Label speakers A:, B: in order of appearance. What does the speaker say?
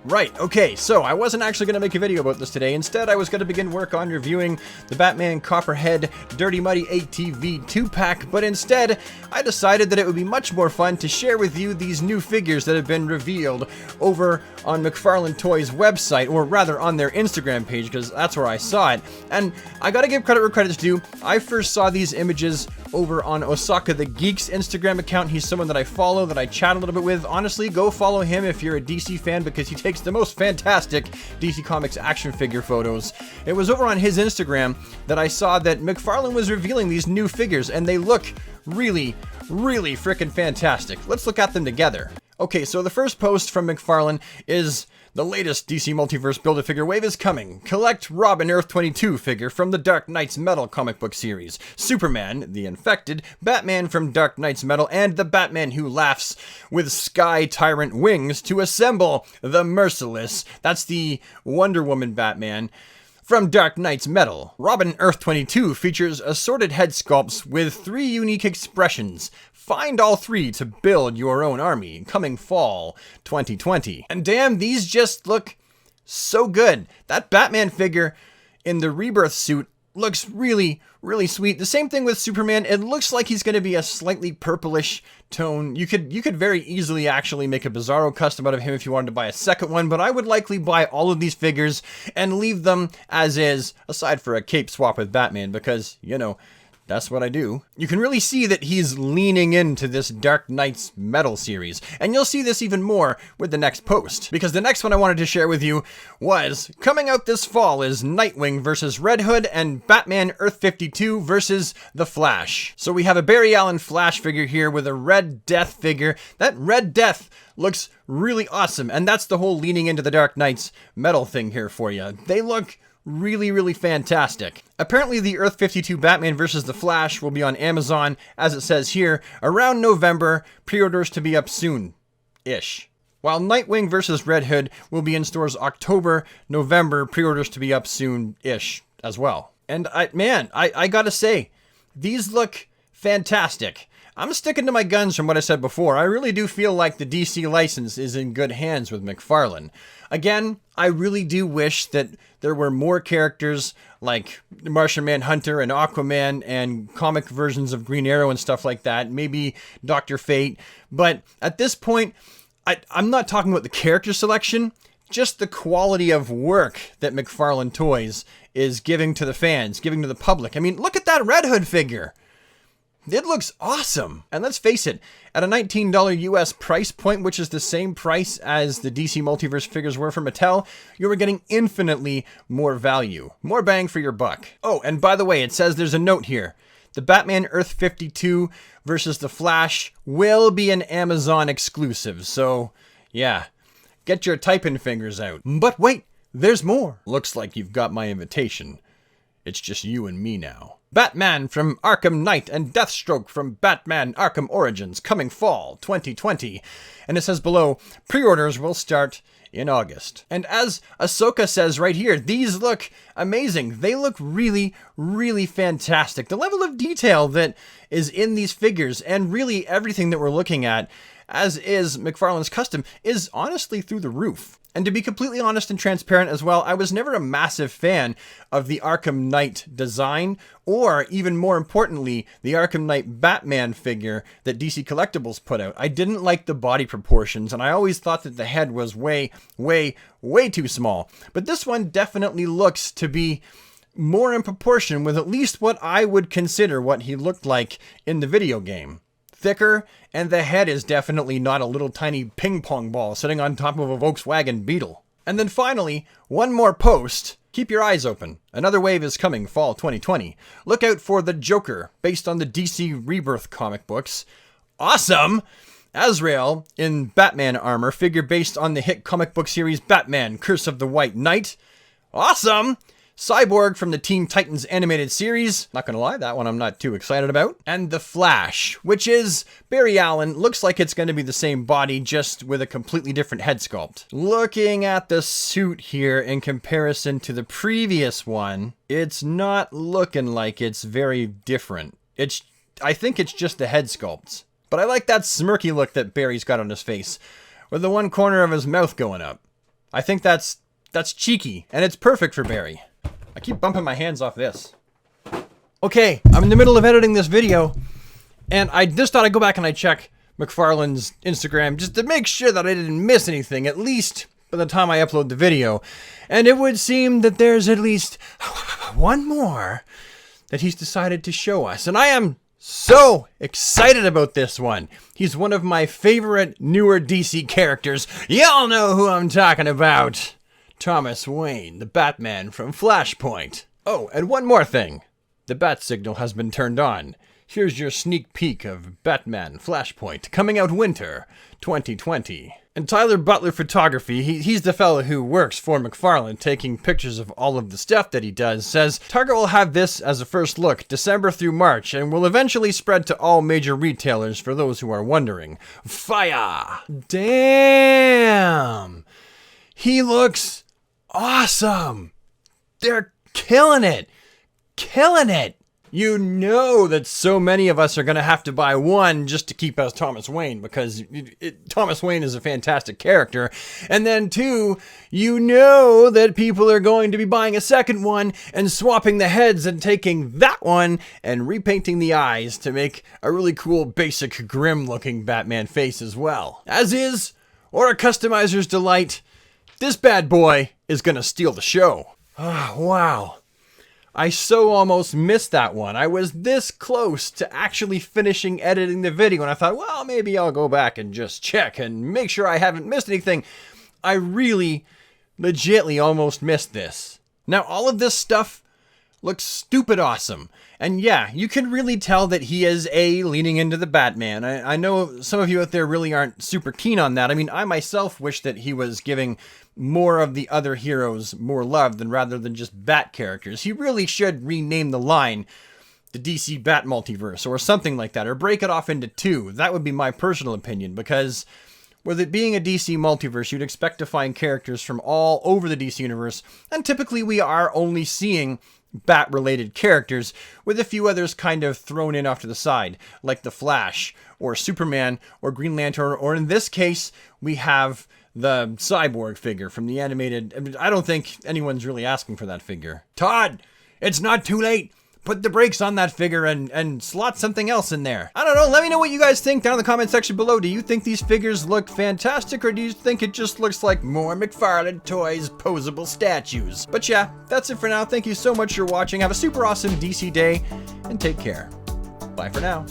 A: Right, okay, so I wasn't actually going to make a video about this today. Instead, I was going to begin work on reviewing the Batman Copperhead Dirty Muddy ATV 2-pack, but instead, I decided that it would be much more fun to share with you these new figures that have been revealed over on McFarlane Toys' website, or rather on their Instagram page, because that's where I saw it. And I gotta give credit where credit's due. I first saw these images over on Osaka the Geek's Instagram account. He's someone that I follow, that I chat a little bit with. Honestly, go follow him if you're a DC fan, because he takes the most fantastic DC Comics action figure photos. It was over on his Instagram that I saw that McFarlane was revealing these new figures, and they look really freaking fantastic. Let's look at them together. Okay, so the first post from McFarlane is the latest DC Multiverse Build-A-Figure wave is coming. Collect Robin Earth 22 figure from the Dark Knight's Metal comic book series. Superman, the Infected, Batman from Dark Knight's Metal, and the Batman who laughs with Sky Tyrant wings to assemble the Merciless. That's the Wonder Woman Batman from Dark Knight's Metal. Robin Earth 22 features assorted head sculpts with 3 unique expressions. Find all 3 to build your own army, coming fall 2020. And damn, these just look so good. That Batman figure in the Rebirth suit looks really sweet. The same thing with Superman. It looks like he's going to be a slightly purplish tone. You could very easily actually make a Bizarro custom out of him if you wanted to buy a second one, but I would likely buy all of these figures and leave them as is, aside for a cape swap with Batman, because, you know, that's what I do. You can really see that he's leaning into this Dark Knight's Metal series, and you'll see this even more with the next post, because the next one I wanted to share with you was, coming out this fall is Nightwing versus Red Hood and Batman Earth 52 versus The Flash. So we have a Barry Allen Flash figure here with a Red Death figure. That Red Death looks really awesome, and that's the whole leaning into the Dark Knight's Metal thing here for you. They look really fantastic. Apparently the Earth 52 Batman vs. The Flash will be on Amazon, as it says here, around November, pre-orders to be up soon-ish. While Nightwing vs. Red Hood will be in stores October, November, pre-orders to be up soon-ish as well. And I gotta say, these look fantastic. I'm sticking to my guns from what I said before. I really do feel like the DC license is in good hands with McFarlane. Again, I really do wish that there were more characters like Martian Manhunter and Aquaman and comic versions of Green Arrow and stuff like that. Maybe Dr. Fate. But at this point, I'm not talking about the character selection, just the quality of work that McFarlane Toys is giving to the fans, giving to the public. I mean, look at that Red Hood figure. It looks awesome. And let's face it, at a $19 US price point, which is the same price as the DC Multiverse figures were from Mattel, you were getting infinitely more value. More bang for your buck. Oh, and by the way, it says there's a note here. The Batman Earth 52 versus The Flash will be an Amazon exclusive. So, yeah, get your typing fingers out. But wait, there's more. Looks like you've got my invitation. It's just you and me now. Batman from Arkham Knight and Deathstroke from Batman Arkham Origins coming fall 2020. And it says below, pre-orders will start in August. And as Ahsoka says right here, these look amazing. They look really fantastic. The level of detail that is in these figures, and really everything that we're looking at, as is McFarlane's custom, is honestly through the roof. And to be completely honest and transparent as well, I was never a massive fan of the Arkham Knight design, or even more importantly, the Arkham Knight Batman figure that DC Collectibles put out. I didn't like the body proportions, and I always thought that the head was way too small. But this one definitely looks to be more in proportion with at least what I would consider what he looked like in the video game. Thicker, and the head is definitely not a little tiny ping pong ball sitting on top of a Volkswagen Beetle. And then finally, one more post. Keep your eyes open. Another wave is coming fall 2020. Look out for the Joker, based on the DC Rebirth comic books. Awesome! Azrael in Batman armor, figure based on the hit comic book series Batman, Curse of the White Knight. Awesome! Cyborg from the Teen Titans animated series. Not gonna lie, that one I'm not too excited about. And The Flash, which is Barry Allen. Looks like it's gonna be the same body, just with a completely different head sculpt. Looking at the suit here in comparison to the previous one, it's not looking like it's very different. I think it's just the head sculpts. But I like that smirky look that Barry's got on his face, with the one corner of his mouth going up. I think that's cheeky, and it's perfect for Barry. I keep bumping my hands off this. Okay, I'm in the middle of editing this video, and I just thought I'd go back and I'd check McFarlane's Instagram just to make sure that I didn't miss anything, at least by the time I upload the video. And it would seem that there's at least one more that he's decided to show us, and I am so excited about this one. He's one of my favorite newer DC characters. Y'all know who I'm talking about. Thomas Wayne, the Batman from Flashpoint. Oh, and one more thing. The bat signal has been turned on. Here's your sneak peek of Batman Flashpoint coming out winter 2020. And Tyler Butler Photography, he's the fellow who works for McFarlane, taking pictures of all of the stuff that he does, says Target will have this as a first look December through March and will eventually spread to all major retailers for those who are wondering. Fire! Damn! He looks awesome! They're killing it! Killing it! You know that so many of us are going to have to buy one just to keep as Thomas Wayne, because Thomas Wayne is a fantastic character. And then two, you know that people are going to be buying a second one and swapping the heads and taking that one and repainting the eyes to make a really cool basic grim looking Batman face as well. As is, or a customizer's delight, this bad boy is going to steal the show. Oh, wow. I so almost missed that one. I was this close to actually finishing editing the video, and I thought, well, maybe I'll go back and just check and make sure I haven't missed anything. I really, legitly almost missed this. Now, all of this stuff looks stupid awesome. And yeah, you can really tell that he is leaning into the Batman. I know some of you out there really aren't super keen on that. I mean, I myself wish that he was giving more of the other heroes more love rather than just Bat characters. He really should rename the line the DC Bat Multiverse or something like that, or break it off into two. That would be my personal opinion, because with it being a DC multiverse, you'd expect to find characters from all over the DC universe, and typically we are only seeing Bat-related characters, with a few others kind of thrown in off to the side, like the Flash, or Superman, or Green Lantern, or in this case, we have the Cyborg figure from the animated. I don't think anyone's really asking for that figure. Todd, it's not too late. Put the brakes on that figure and slot something else in there. I don't know. Let me know what you guys think down in the comment section below. Do you think these figures look fantastic, or do you think it just looks like more McFarlane Toys posable statues? But yeah, that's it for now. Thank you so much for watching. Have a super awesome DC day, and take care. Bye for now.